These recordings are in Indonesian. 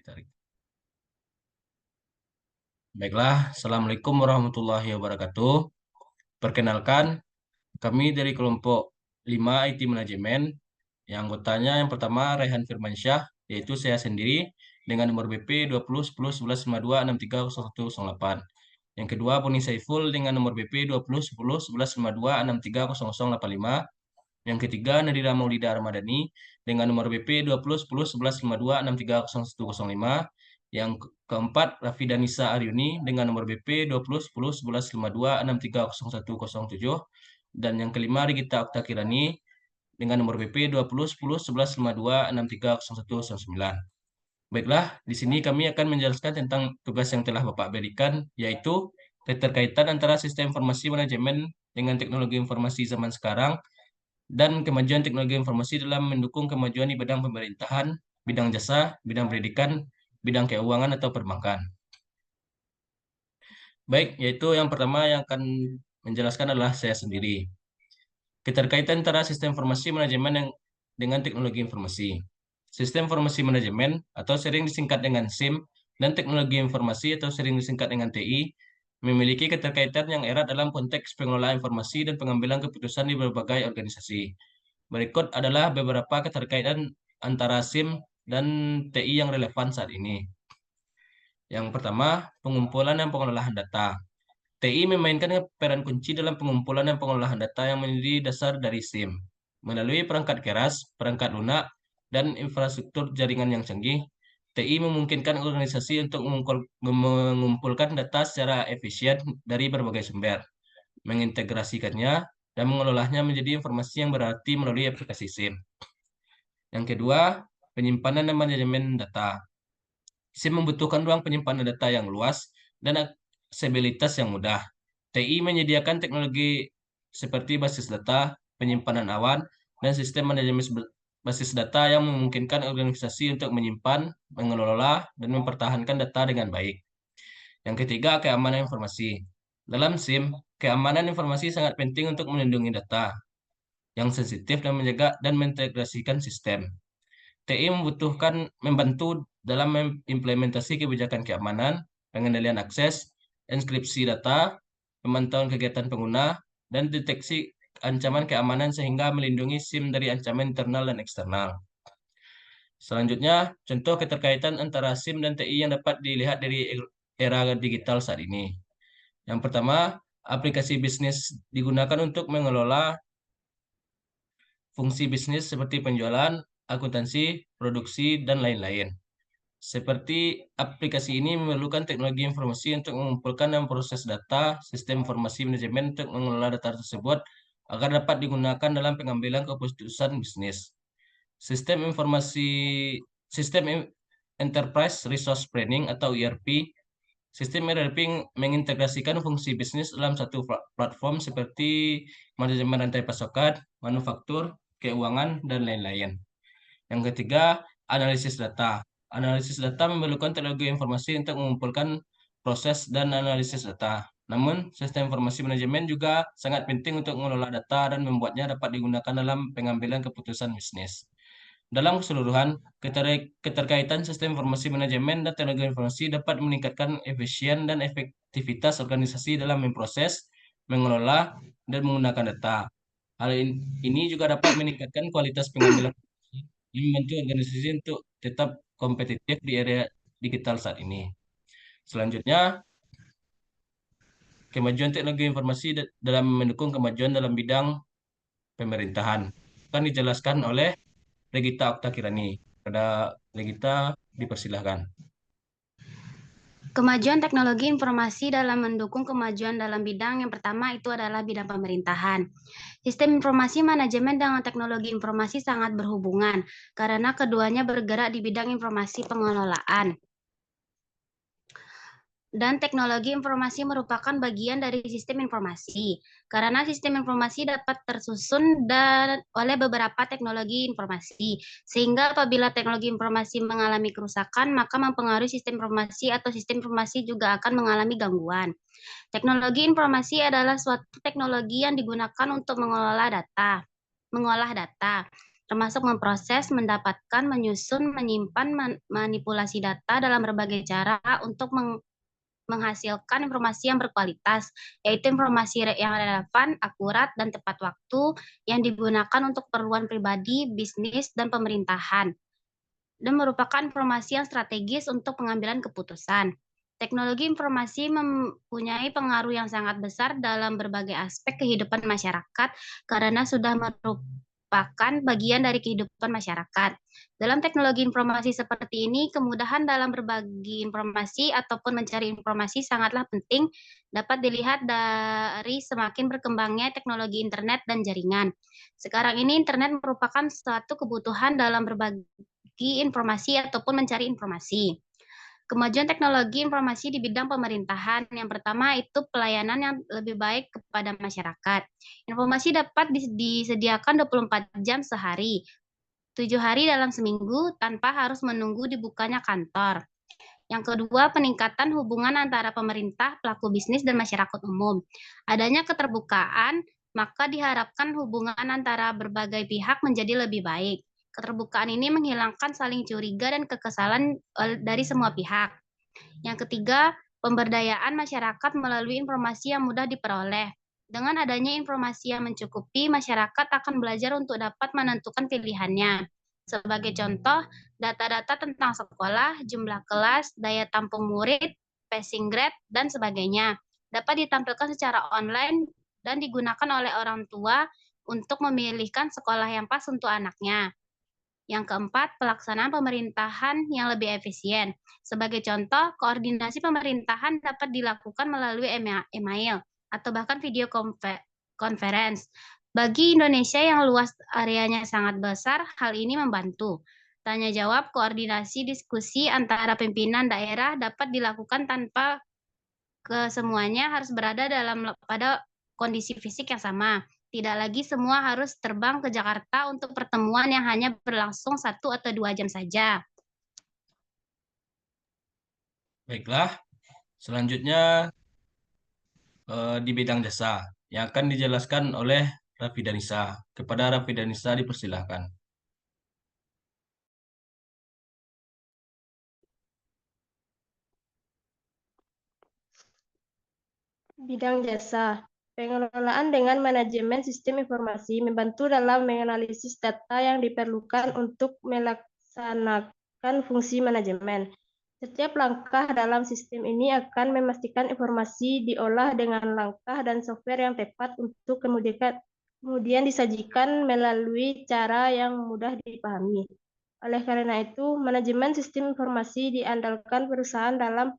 Tarik. Baiklah, Assalamualaikum warahmatullahi wabarakatuh. Perkenalkan, kami dari kelompok 5 IT Manajemen, yang anggotanya yang pertama Rehan Firmansyah, yaitu saya sendiri, dengan nomor BP 20 10 11 52 63 0108. Yang kedua, Boni Saiful dengan nomor BP 20 10 11 52 63 0085. Yang ketiga, Nadira Maulida Ramadhani dengan nomor BP 20 10 11 52 63 0105. Yang keempat, Raffi Danisa Aryuni dengan nomor BP 20 10 11 52 63 0107. Dan yang kelima, Rigita Okta Kirani dengan nomor BP 20 10 11 52 63 0109. Baiklah, di sini kami akan menjelaskan tentang tugas yang telah Bapak berikan, yaitu keterkaitan antara sistem informasi manajemen dengan teknologi informasi zaman sekarang dan kemajuan teknologi informasi dalam mendukung kemajuan di bidang pemerintahan, bidang jasa, bidang pendidikan, bidang keuangan atau perbankan. Baik, yaitu yang pertama yang akan menjelaskan adalah saya sendiri. Keterkaitan antara sistem informasi manajemen dengan teknologi informasi. Sistem informasi manajemen atau sering disingkat dengan SIM dan teknologi informasi atau sering disingkat dengan TI memiliki keterkaitan yang erat dalam konteks pengelolaan informasi dan pengambilan keputusan di berbagai organisasi. Berikut adalah beberapa keterkaitan antara SIM dan TI yang relevan saat ini. Yang pertama, pengumpulan dan pengelolaan data. TI memainkan peran kunci dalam pengumpulan dan pengelolaan data yang menjadi dasar dari SIM. Melalui perangkat keras, perangkat lunak, dan infrastruktur jaringan yang canggih, TI memungkinkan organisasi untuk mengumpulkan data secara efisien dari berbagai sumber, mengintegrasikannya, dan mengelolanya menjadi informasi yang berarti melalui aplikasi SIM. Yang kedua, penyimpanan dan manajemen data. SIM membutuhkan ruang penyimpanan data yang luas dan aksesibilitas yang mudah. TI menyediakan teknologi seperti basis data, penyimpanan awan, dan sistem manajemen basis data yang memungkinkan organisasi untuk menyimpan, mengelola, dan mempertahankan data dengan baik. Yang ketiga, keamanan informasi. Dalam SIM, keamanan informasi sangat penting untuk melindungi data yang sensitif dan menjaga dan mengintegrasikan sistem. TI membantu dalam mengimplementasi kebijakan keamanan, pengendalian akses, enkripsi data, pemantauan kegiatan pengguna, dan deteksi ancaman keamanan sehingga melindungi SIM dari ancaman internal dan eksternal. Selanjutnya, contoh keterkaitan antara SIM dan TI yang dapat dilihat dari era digital saat ini. Yang pertama, aplikasi bisnis digunakan untuk mengelola fungsi bisnis seperti penjualan, akuntansi, produksi, dan lain-lain. Seperti aplikasi ini memerlukan teknologi informasi untuk mengumpulkan dan memproses data, sistem informasi manajemen untuk mengelola data tersebut agar dapat digunakan dalam pengambilan keputusan bisnis. Sistem informasi Sistem Enterprise Resource Planning atau ERP. Sistem ERP mengintegrasikan fungsi bisnis dalam satu platform seperti manajemen rantai pasokan, manufaktur, keuangan, dan lain-lain. Yang ketiga, analisis data. Analisis data memerlukan teknologi informasi untuk mengumpulkan proses dan analisis data. Namun, sistem informasi manajemen juga sangat penting untuk mengelola data dan membuatnya dapat digunakan dalam pengambilan keputusan bisnis. Dalam keseluruhan, keterkaitan sistem informasi manajemen dan teknologi informasi dapat meningkatkan efisien dan efektivitas organisasi dalam memproses, mengelola, dan menggunakan data. Hal ini juga dapat meningkatkan kualitas pengambilan keputusan dan membantu organisasi untuk tetap kompetitif di area digital saat ini. Selanjutnya, kemajuan teknologi informasi dalam mendukung kemajuan dalam bidang pemerintahan akan dijelaskan oleh Regita Okta Kirani. Pada Regita, dipersilahkan. Kemajuan teknologi informasi dalam mendukung kemajuan dalam bidang yang pertama itu adalah bidang pemerintahan. Sistem informasi manajemen dengan teknologi informasi sangat berhubungan karena keduanya bergerak di bidang informasi pengelolaan. Dan teknologi informasi merupakan bagian dari sistem informasi, karena sistem informasi dapat tersusun oleh beberapa teknologi informasi, sehingga apabila teknologi informasi mengalami kerusakan, maka mempengaruhi sistem informasi atau sistem informasi juga akan mengalami gangguan. Teknologi informasi adalah suatu teknologi yang digunakan untuk mengolah data. termasuk memproses, mendapatkan, menyusun, menyimpan, manipulasi data dalam berbagai cara untuk menghasilkan informasi yang berkualitas, yaitu informasi yang relevan, akurat, dan tepat waktu yang digunakan untuk keperluan pribadi, bisnis, dan pemerintahan, dan merupakan informasi yang strategis untuk pengambilan keputusan. Teknologi informasi mempunyai pengaruh yang sangat besar dalam berbagai aspek kehidupan masyarakat karena sudah merupakan bagian dari kehidupan masyarakat. Dalam teknologi informasi seperti ini, kemudahan dalam berbagi informasi ataupun mencari informasi sangatlah penting, dapat dilihat dari semakin berkembangnya teknologi internet dan jaringan. Sekarang ini internet merupakan suatu kebutuhan dalam berbagi informasi ataupun mencari informasi. Kemajuan teknologi informasi di bidang pemerintahan. Yang pertama itu pelayanan yang lebih baik kepada masyarakat. Informasi dapat disediakan 24 jam sehari, 7 hari dalam seminggu tanpa harus menunggu dibukanya kantor. Yang kedua, peningkatan hubungan antara pemerintah, pelaku bisnis, dan masyarakat umum. Adanya keterbukaan, maka diharapkan hubungan antara berbagai pihak menjadi lebih baik. Keterbukaan ini menghilangkan saling curiga dan kekesalan dari semua pihak. Yang ketiga, pemberdayaan masyarakat melalui informasi yang mudah diperoleh. Dengan adanya informasi yang mencukupi, masyarakat akan belajar untuk dapat menentukan pilihannya. Sebagai contoh, data-data tentang sekolah, jumlah kelas, daya tampung murid, passing grade, dan sebagainya dapat ditampilkan secara online dan digunakan oleh orang tua untuk memilihkan sekolah yang pas untuk anaknya. Yang keempat, pelaksanaan pemerintahan yang lebih efisien. Sebagai contoh, koordinasi pemerintahan dapat dilakukan melalui email atau bahkan video conference. Bagi Indonesia yang luas areanya sangat besar, hal ini membantu. Tanya jawab, koordinasi, diskusi antara pimpinan daerah dapat dilakukan tanpa kesemuanya harus berada pada kondisi fisik yang sama. Tidak lagi semua harus terbang ke Jakarta untuk pertemuan yang hanya berlangsung 1 atau 2 jam saja. Baiklah, selanjutnya di bidang jasa yang akan dijelaskan oleh Raffi Danisa. Kepada Raffi Danisa dipersilahkan. Bidang jasa. Pengelolaan dengan manajemen sistem informasi membantu dalam menganalisis data yang diperlukan untuk melaksanakan fungsi manajemen. Setiap langkah dalam sistem ini akan memastikan informasi diolah dengan langkah dan software yang tepat untuk kemudian disajikan melalui cara yang mudah dipahami. Oleh karena itu, manajemen sistem informasi diandalkan perusahaan dalam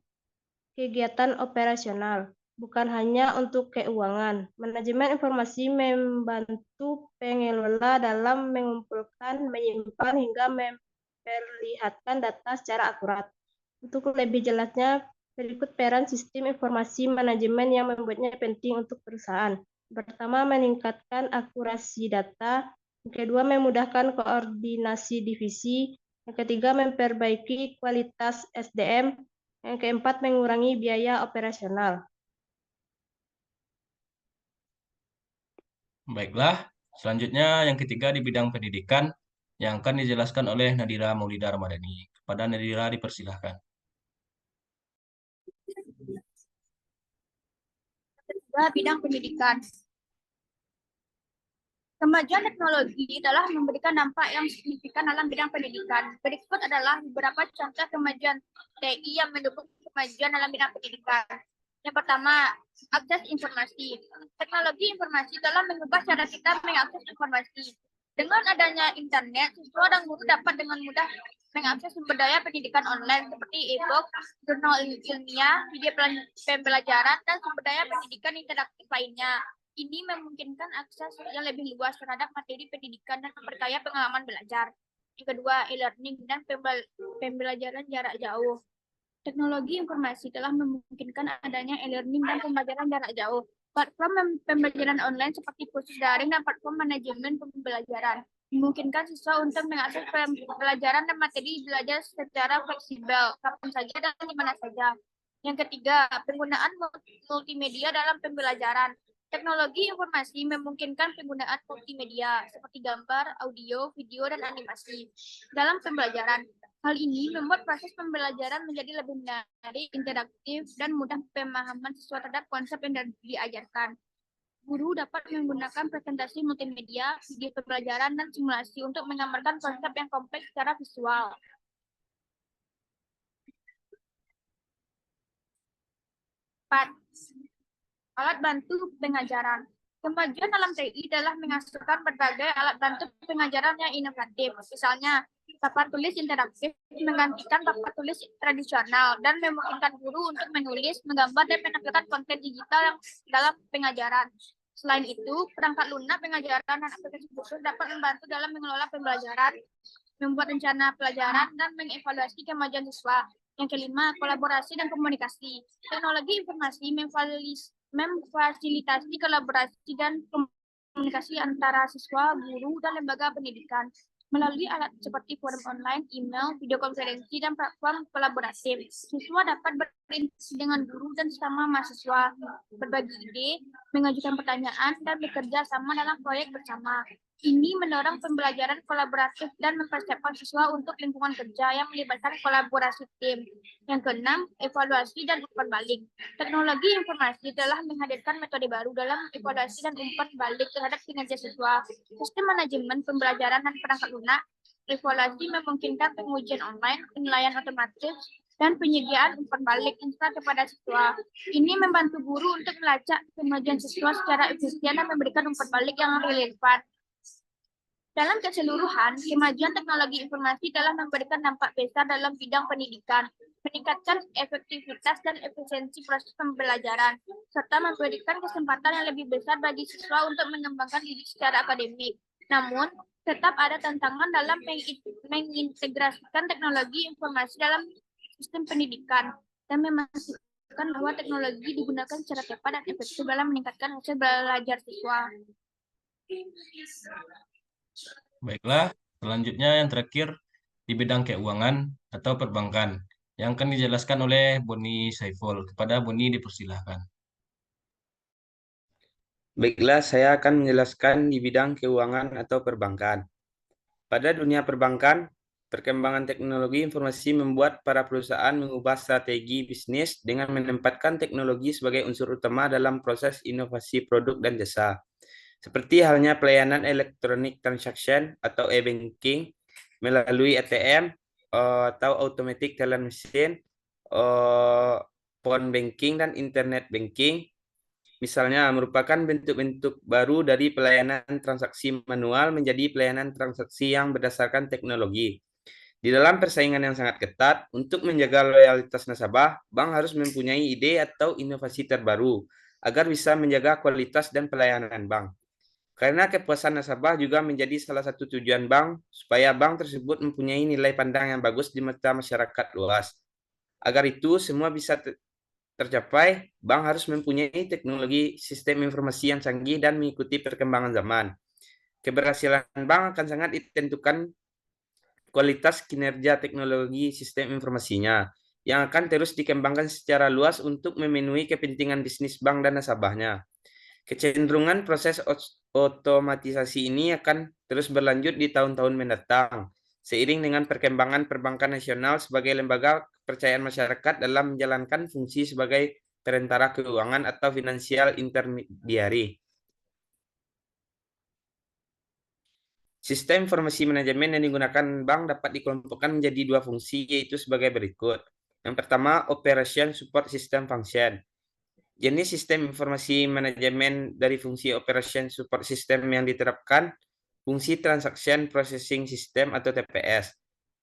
kegiatan operasional, bukan hanya untuk keuangan. Manajemen informasi membantu pengelola dalam mengumpulkan, menyimpan, hingga memperlihatkan data secara akurat. Untuk lebih jelasnya, berikut peran sistem informasi manajemen yang membuatnya penting untuk perusahaan. Pertama, meningkatkan akurasi data. Yang kedua, memudahkan koordinasi divisi. Yang ketiga, memperbaiki kualitas SDM. Yang keempat, mengurangi biaya operasional. Baiklah, selanjutnya yang ketiga di bidang pendidikan yang akan dijelaskan oleh Nadira Maulida Ramadhani. Kepada Nadira dipersilahkan. Bidang pendidikan. Kemajuan teknologi telah memberikan dampak yang signifikan dalam bidang pendidikan. Berikut adalah beberapa contoh kemajuan TI yang mendukung kemajuan dalam bidang pendidikan. Yang pertama, akses informasi. Teknologi informasi telah mengubah cara kita mengakses informasi. Dengan adanya internet, siswa dan guru dapat dengan mudah mengakses sumber daya pendidikan online seperti e-book, jurnal ilmiah, video pembelajaran, dan sumber daya pendidikan interaktif lainnya. Ini memungkinkan akses yang lebih luas terhadap materi pendidikan dan memperkaya pengalaman belajar. Yang kedua, e-learning dan pembelajaran jarak jauh. Teknologi informasi telah memungkinkan adanya e-learning dan pembelajaran jarak jauh. Platform pembelajaran online seperti kursus daring dan platform manajemen pembelajaran memungkinkan siswa untuk mengakses pembelajaran dan materi belajar secara fleksibel, kapan saja dan di mana saja. Yang ketiga, penggunaan multimedia dalam pembelajaran. Teknologi informasi memungkinkan penggunaan multimedia seperti gambar, audio, video, dan animasi dalam pembelajaran. Hal ini membuat proses pembelajaran menjadi lebih menarik, interaktif, dan mudah pemahaman siswa terhadap konsep yang diajarkan. Guru dapat menggunakan presentasi multimedia, video pembelajaran, dan simulasi untuk menggambarkan konsep yang kompleks secara visual. 4. Alat bantu pengajaran. Kemajuan dalam TI adalah menghasilkan berbagai alat bantu pengajaran yang inovatif. Misalnya, papan tulis interaktif menggantikan papan tulis tradisional dan memungkinkan guru untuk menulis, menggambar, dan menampilkan konten digital yang dalam pengajaran. Selain itu, perangkat lunak pengajaran dan aplikasi khusus dapat membantu dalam mengelola pembelajaran, membuat rencana pelajaran, dan mengevaluasi kemajuan siswa. Yang kelima, kolaborasi dan komunikasi. Teknologi informasi memfasilitasi kolaborasi dan komunikasi antara siswa, guru, dan lembaga pendidikan melalui alat seperti forum online, email, video konferensi, dan platform kolaboratif. Siswa dapat berinteraksi dengan guru dan sesama mahasiswa, berbagi ide, mengajukan pertanyaan, dan bekerja sama dalam proyek bersama. Ini mendorong pembelajaran kolaboratif dan mempersiapkan siswa untuk lingkungan kerja yang melibatkan kolaborasi tim. Yang keenam, evaluasi dan umpan balik. Teknologi informasi telah menghadirkan metode baru dalam evaluasi dan umpan balik terhadap kinerja siswa. Sistem manajemen pembelajaran dan perangkat lunak, evaluasi memungkinkan pengujian online, penilaian otomatis, dan penyediaan umpan balik instan kepada siswa. Ini membantu guru untuk melacak kemajuan siswa secara efisien dan memberikan umpan balik yang relevan. Dalam keseluruhan, kemajuan teknologi informasi telah memberikan dampak besar dalam bidang pendidikan, meningkatkan efektivitas dan efisiensi proses pembelajaran, serta memberikan kesempatan yang lebih besar bagi siswa untuk mengembangkan diri secara akademik. Namun, tetap ada tantangan dalam mengintegrasikan teknologi informasi dalam sistem pendidikan dan memastikan bahwa teknologi digunakan secara tepat dan efektif dalam meningkatkan hasil belajar siswa. Baiklah, selanjutnya yang terakhir di bidang keuangan atau perbankan yang akan dijelaskan oleh Boni Saiful. Kepada Boni dipersilahkan. Baiklah, saya akan menjelaskan di bidang keuangan atau perbankan. Pada dunia perbankan, perkembangan teknologi informasi membuat para perusahaan mengubah strategi bisnis dengan menempatkan teknologi sebagai unsur utama dalam proses inovasi produk dan jasa. Seperti halnya pelayanan electronic transaction atau e-banking melalui ATM atau automatic teller machine, phone banking dan internet banking. Misalnya merupakan bentuk-bentuk baru dari pelayanan transaksi manual menjadi pelayanan transaksi yang berdasarkan teknologi. Di dalam persaingan yang sangat ketat, untuk menjaga loyalitas nasabah, bank harus mempunyai ide atau inovasi terbaru agar bisa menjaga kualitas dan pelayanan bank. Karena kepuasan nasabah juga menjadi salah satu tujuan bank, supaya bank tersebut mempunyai nilai pandang yang bagus di mata masyarakat luas. Agar itu semua bisa tercapai, bank harus mempunyai teknologi sistem informasi yang canggih dan mengikuti perkembangan zaman. Keberhasilan bank akan sangat ditentukan kualitas kinerja teknologi sistem informasinya, yang akan terus dikembangkan secara luas untuk memenuhi kepentingan bisnis bank dan nasabahnya. Kecenderungan proses otomatisasi ini akan terus berlanjut di tahun-tahun mendatang, seiring dengan perkembangan perbankan nasional sebagai lembaga kepercayaan masyarakat dalam menjalankan fungsi sebagai perantara keuangan atau finansial intermediary. Sistem informasi manajemen yang digunakan bank dapat dikelompokkan menjadi dua fungsi, yaitu sebagai berikut. Yang pertama, Operation Support System Function. Jenis sistem informasi manajemen dari fungsi Operation Support System yang diterapkan, fungsi Transaction Processing System atau TPS.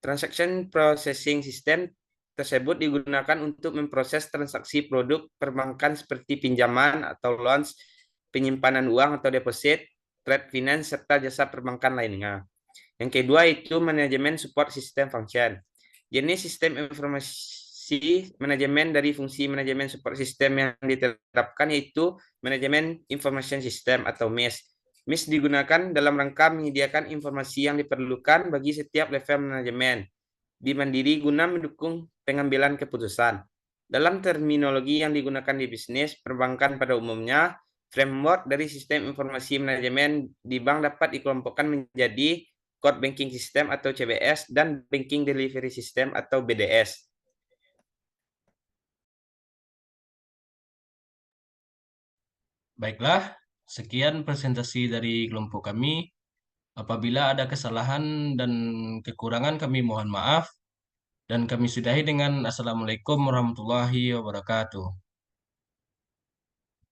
Transaction Processing System tersebut digunakan untuk memproses transaksi produk perbankan seperti pinjaman atau loans, penyimpanan uang atau deposit, trade finance, serta jasa perbankan lainnya. Yang kedua itu Manajemen Support System Function. Jenis sistem informasi manajemen dari fungsi manajemen support system yang diterapkan yaitu manajemen information system atau MIS. MIS digunakan dalam rangka menyediakan informasi yang diperlukan bagi setiap level manajemen di mandiri guna mendukung pengambilan keputusan. Dalam terminologi yang digunakan di bisnis perbankan pada umumnya, Framework dari sistem informasi manajemen di bank dapat dikelompokkan menjadi Core Banking System atau CBS dan Banking Delivery System atau BDS. Baiklah, sekian presentasi dari kelompok kami. Apabila ada kesalahan dan kekurangan kami mohon maaf. Dan kami sudahi dengan Assalamualaikum warahmatullahi wabarakatuh.